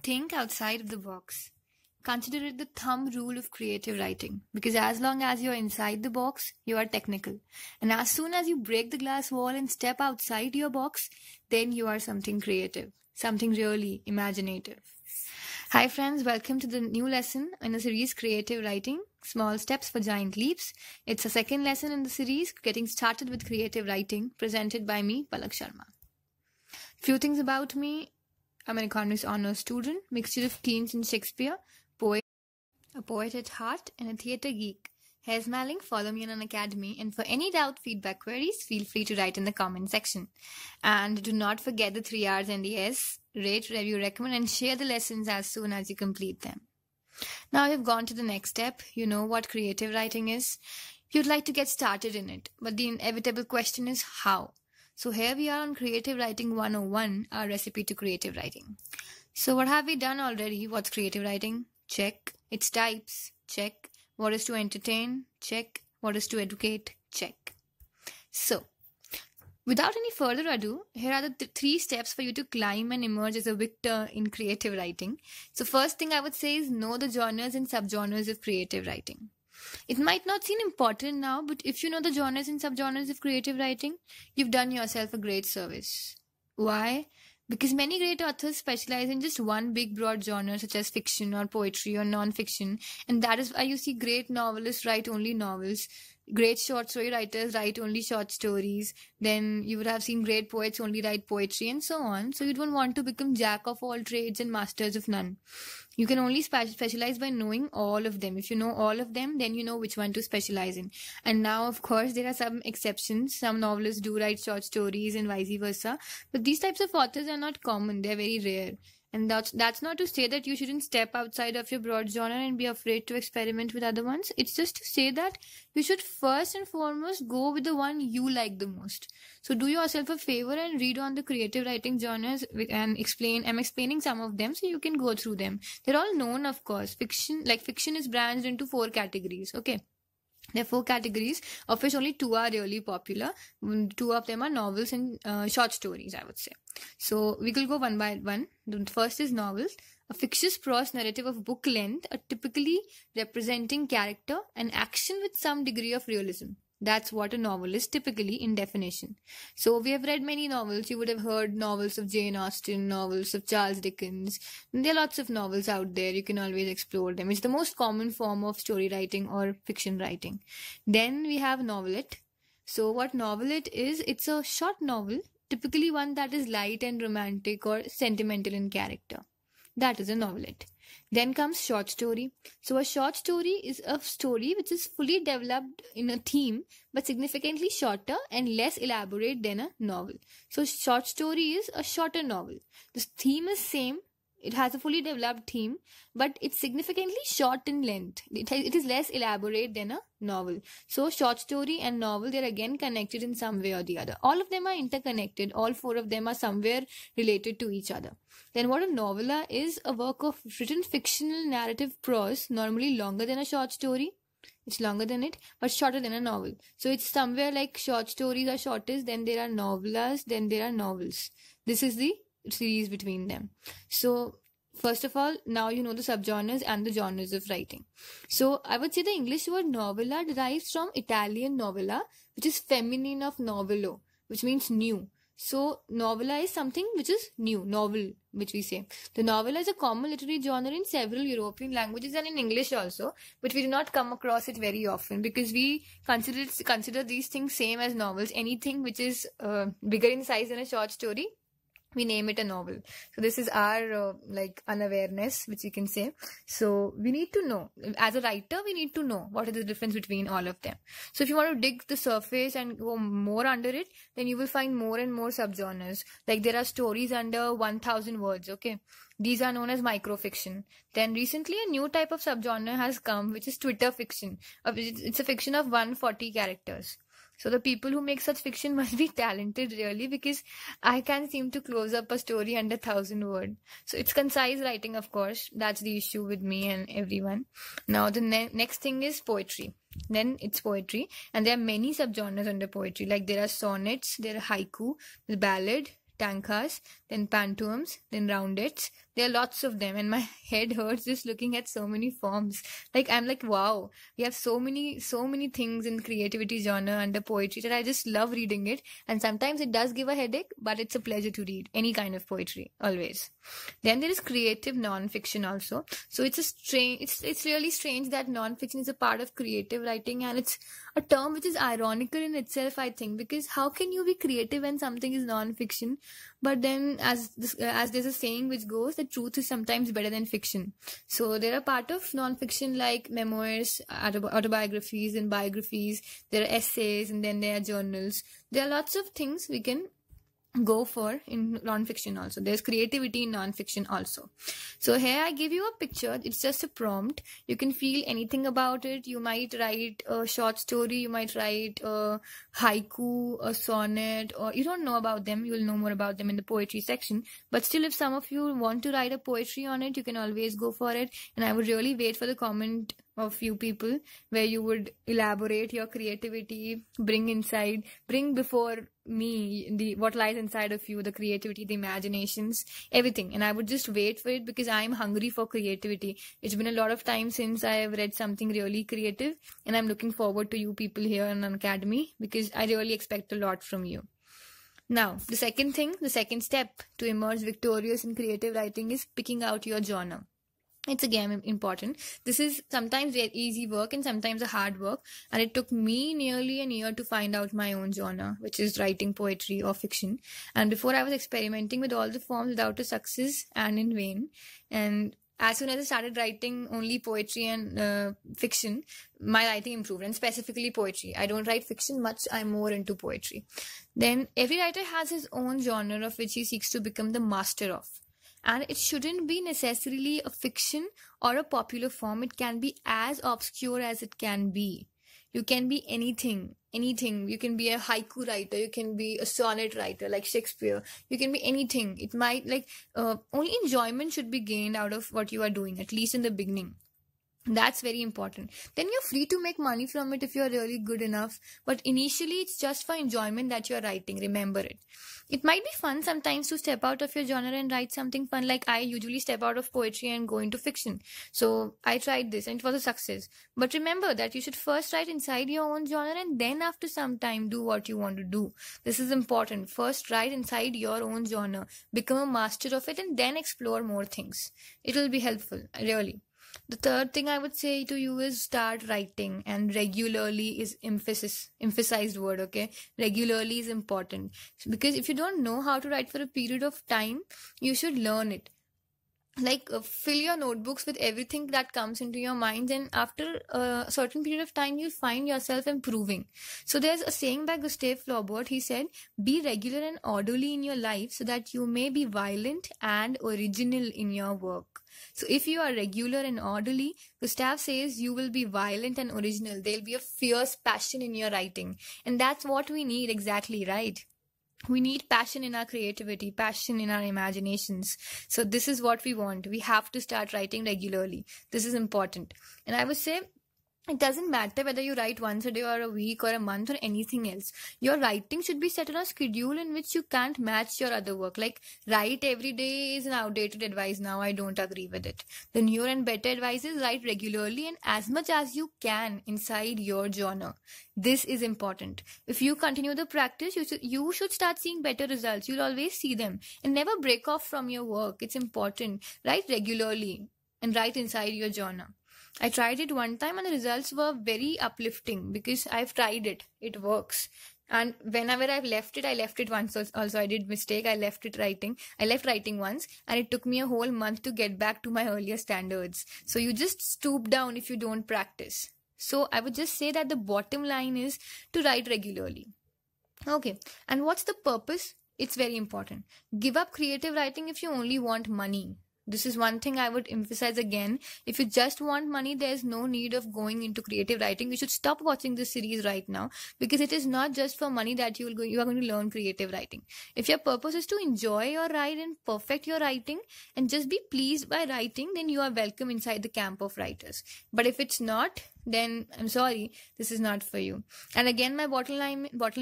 Think outside of the box. Consider it the thumb rule of creative writing, because as long as you're inside the box, you are technical. And as soon as you break the glass wall and step outside your box, then you are something creative, something really imaginative. Hi friends, welcome to the new lesson in the series Creative Writing, Small Steps for Giant Leaps. It's a second lesson in the series, Getting Started with Creative Writing, presented by me, Palak Sharma. Few things about me. I'm an economics honors student, mixture of Keats and Shakespeare, a poet at heart, and a theatre geek. Here's my link, follow me on Unacademy, and for any doubt, feedback, queries, feel free to write in the comment section. And do not forget the 3 R's and the S, rate, review, recommend, and share the lessons as soon as you complete them. Now you've gone to the next step, you know what creative writing is. You'd like to get started in it, but the inevitable question is how? So here we are on Creative Writing 101, our recipe to creative writing. So what have we done already? What's creative writing? Check. Its types? Check. What is to entertain? Check. What is to educate? Check. So, without any further ado, here are the 3 steps for you to climb and emerge as a victor in creative writing. So first thing I would say is know the genres and subgenres of creative writing. It might not seem important now, but if you know the genres and subgenres of creative writing, you've done yourself a great service. Why? Because many great authors specialize in just one big broad genre such as fiction or poetry or non-fiction, and that is why you see great novelists write only novels, great short story writers write only short stories, then you would have seen great poets only write poetry and so on. So you don't want to become jack of all trades and masters of none. You can only specialize by knowing all of them. If you know all of them, then you know which one to specialize in. And now, of course, there are some exceptions. Some novelists do write short stories and vice versa. But these types of authors are not common. They're very rare. And that's not to say that you shouldn't step outside of your broad genre and be afraid to experiment with other ones. It's just to say that you should first and foremost go with the one you like the most. So do yourself a favor and read on the creative writing genres and I'm explaining some of them so you can go through them. They're all known, of course. Fiction is branched into 4 categories. Okay. There are 4 categories, of which only 2 are really popular. 2 of them are novels and short stories, I would say. So we will go one by one. The first is novels, a fictitious prose narrative of book length, typically representing character and action with some degree of realism. That's what a novel is typically in definition. So we have read many novels. You would have heard novels of Jane Austen, novels of Charles Dickens. There are lots of novels out there. You can always explore them. It's the most common form of story writing or fiction writing. Then we have novelette. So what novelette is, it's a short novel, typically one that is light and romantic or sentimental in character. That is a novelette. Then comes short story. So a short story is a story which is fully developed in a theme but significantly shorter and less elaborate than a novel. So short story is a shorter novel. The theme is same. It has a fully developed theme, but it's significantly short in length. It is less elaborate than a novel. So short story and novel, they're again connected in some way or the other. All of them are interconnected. All 4 of them are somewhere related to each other. Then what a novella is, a work of written fictional narrative prose, normally longer than a short story. It's longer than it, but shorter than a novel. So it's somewhere like short stories are shortest, then there are novellas, then there are novels. This is the series between them. So first of all, now you know the subgenres and the genres of writing. So I would say the English word novella derives from Italian novella, which is feminine of novelo, which means new. So novella is something which is new, novel, which we say. The novella is a common literary genre in several European languages and in English also, but we do not come across it very often because we consider these things same as novels. Anything which is bigger in size than a short story, we name it a novel. So this is our unawareness, which you can say. So we need to know, as a writer, we need to know what is the difference between all of them. So if you want to dig the surface and go more under it, then you will find more and more subgenres. Like there are stories under 1000 words, okay? These are known as microfiction. Then recently a new type of subgenre has come, which is Twitter fiction. It's a fiction of 140 characters. So the people who make such fiction must be talented really, because I can't seem to close up a story under 1000 words. So it's concise writing, of course. That's the issue with me and everyone. Now the next thing is poetry. Then it's poetry, and there are many subgenres under poetry. Like there are sonnets, there are haiku, the ballad, tankas, then pantoums, then roundets, There are lots of them, and my head hurts just looking at so many forms. Like, I'm like, wow, we have so many things in creativity genre under poetry that I just love reading it. And sometimes it does give a headache, but it's a pleasure to read any kind of poetry, always. Then there is creative non-fiction also. So it's really strange that non-fiction is a part of creative writing, and it's a term which is ironical in itself, I think, because how can you be creative when something is non-fiction? But then, as there's a saying which goes, the truth is sometimes better than fiction. So there are part of non-fiction like memoirs, autobiographies, and biographies. There are essays, and then there are journals. There are lots of things we can go for in non-fiction also. There's creativity in non-fiction also. So here I give you a picture. It's just a prompt. You can feel anything about it. You might write a short story, you might write a haiku, a sonnet, or you don't know about them. You'll know more about them in the poetry section. But still, if some of you want to write a poetry on it, you can always go for it. And I would really wait for the comment of few people where you would elaborate your creativity, bring before me what lies inside of you, the creativity, the imaginations, everything. And I would just wait for it because I'm hungry for creativity. It's been a lot of time since I have read something really creative, and I'm looking forward to you people here in Unacademy because I really expect a lot from you. Now, the second step to emerge victorious in creative writing is picking out your genre. It's again important. This is sometimes very easy work and sometimes a hard work. And it took me nearly a year to find out my own genre, which is writing poetry or fiction. And before I was experimenting with all the forms without a success and in vain. And as soon as I started writing only poetry and fiction, my writing improved, and specifically poetry. I don't write fiction much. I'm more into poetry. Then every writer has his own genre of which he seeks to become the master of. And it shouldn't be necessarily a fiction or a popular form. It can be as obscure as it can be. You can be anything. You can be a haiku writer. You can be a sonnet writer like Shakespeare. You can be anything. It might only enjoyment should be gained out of what you are doing, at least in the beginning. That's very important. Then you're free to make money from it if you're really good enough. But initially, it's just for enjoyment that you're writing. Remember it. It might be fun sometimes to step out of your genre and write something fun. Like I usually step out of poetry and go into fiction. So I tried this and it was a success. But remember that you should first write inside your own genre and then after some time do what you want to do. This is important. First write inside your own genre. Become a master of it and then explore more things. It will be helpful, really. The third thing I would say to you is start writing, and regularly is emphasized word, okay? Regularly is important because if you don't know how to write for a period of time, you should learn it. Fill your notebooks with everything that comes into your mind, and after a certain period of time, you'll find yourself improving. So there's a saying by Gustave Flaubert. He said, be regular and orderly in your life so that you may be violent and original in your work. So if you are regular and orderly, Gustave says you will be violent and original. There'll be a fierce passion in your writing. And that's what we need exactly, right? We need passion in our creativity, passion in our imaginations. So this is what we want. We have to start writing regularly. This is important. And I would say, it doesn't matter whether you write once a day or a week or a month or anything else. Your writing should be set on a schedule in which you can't match your other work. Like write every day is an outdated advice now. I don't agree with it. The newer and better advice is write regularly and as much as you can inside your genre. This is important. If you continue the practice, you should start seeing better results. You'll always see them. And never break off from your work. It's important. Write regularly and write inside your genre. I tried it one time and the results were very uplifting because I've tried it. It works. And whenever I've left it once also. I did mistake. I left writing once and it took me a whole month to get back to my earlier standards. So you just stoop down if you don't practice. So I would just say that the bottom line is to write regularly. Okay. And what's the purpose? It's very important. Give up creative writing if you only want money. This is one thing I would emphasize again. If you just want money, there's no need of going into creative writing. You should stop watching this series right now because it is not just for money that you are going to learn creative writing. If your purpose is to enjoy your write and perfect your writing and just be pleased by writing, then you are welcome inside the camp of writers. But if it's not, then I'm sorry, this is not for you. And again, my bottom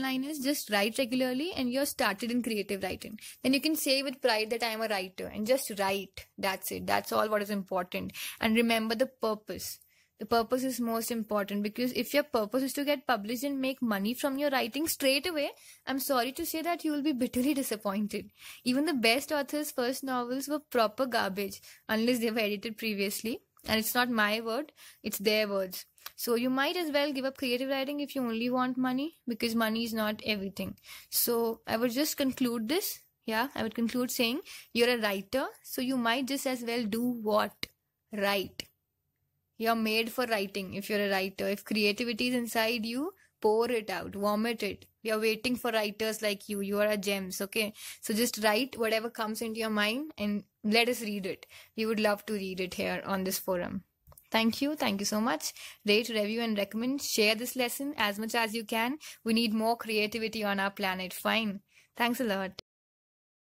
line is just write regularly and you're started in creative writing. Then you can say with pride that I am a writer and just write. That's it. That's all what is important. And remember the purpose. The purpose is most important, because if your purpose is to get published and make money from your writing straight away, I'm sorry to say that you will be bitterly disappointed. Even the best authors' first novels were proper garbage unless they were edited previously. And it's not my word, it's their words. So you might as well give up creative writing if you only want money, because money is not everything. So I would just conclude this. Yeah, I would conclude saying you're a writer, so you might just as well do what? Write. You're made for writing if you're a writer. If creativity is inside you, pour it out, vomit it. We are waiting for writers like you. You are a gems, okay? So just write whatever comes into your mind and let us read it. We would love to read it here on this forum. Thank you. Thank you so much. Rate, review and recommend. Share this lesson as much as you can. We need more creativity on our planet. Fine. Thanks a lot.